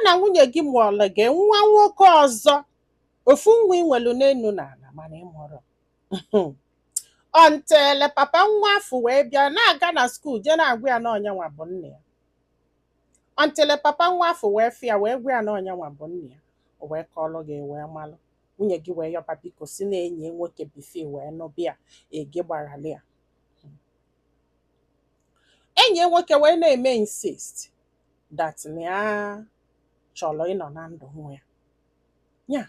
na nwunye gị mụọla gị nwa nwoke ọzọ ofu nwa ị nwelu n'enu n'ala mana ị mụrụ ọntele papa nwa afọ wee bịa na-aga na skuul jee na-agwa ya na ọnyanwa bụ nne ya ọntele papa nwa afọ wee fịa wee gwa ya na ọnyanwa bụ nne ya o wee kọọlụ gị wee malụ nwunye gị wee yọba biko si na enyi nwoke bife wee nụbịa gị gbarali ya enyi nwoke wee na-eme insist that na ya chọrọ ịnọ na ndụ nwa ya ya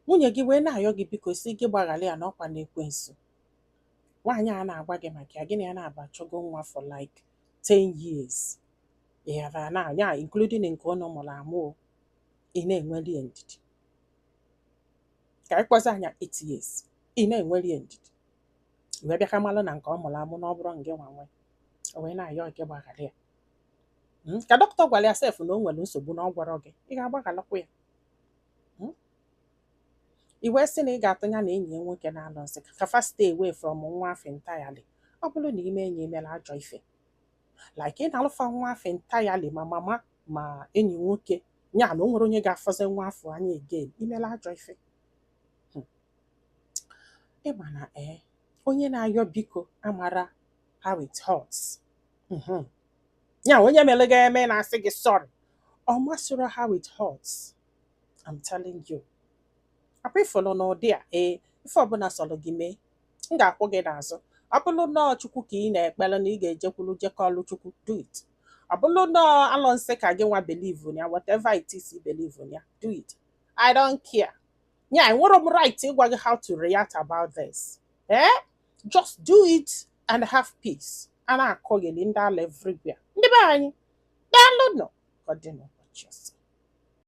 nwunye gị wee na-ayọ gị biko si gị gbaghara ya n'ọkwa n'ekwensu nwaanyị a na-agwa gị maka ya gị na ya na-aba chọgo nwa for like 10 years ya na ya including nke ụnụ mụrụ amụ ị na-enweli ndidi ka ịkpọzi anya 8 years ị na-enweli ndidi wee bịa ka malụ na nke ọ mụrụ amụ na ọ bụrụ nke nwa nwe o wee na-ayọ gị gbaghara ya ka dọkịta gwara ya sef na o nwere nsogbu na ọ gwara gị ị ga-agbaghalakwa ya i wee sị na ị ga-atụnya na enyi ya nwoke na-alụ nsị ka fa stay away from nwa afọ entirely ọ bụrụ na ime enyi emela ajọ ife like ị na-alụfa nwa afọ entirely ma mama ma enyi nwoke nya na o nwere onye ga-afọzi nwa afọ anya again imela ajọ ife ịma na onye na-ayọ biko amara how it hurts ya onye mere gị eme na-asị gị sorry ọ masịrị how it hurts I'm telling you akwa ifolo n'ụdị a ife ọbụla sọrọ gị mee m ga-akwụ gị n'azụ ọ bụrụ nọọ chukwu ka ị na-ekpere na ị ga-ejekwuru jekọlụ chukwu do it ọ bụrụ nọọ alọ nsị ka gị nwa believe ya whatever it is you believe ya do it I don't care ya enwere m right ịgwa gị how to react about this just do it and have peace a na-akọgheli ndị ala everywhere ndị be anyị daalụ nọ ka ọ dị n'ụbọchị ọzọ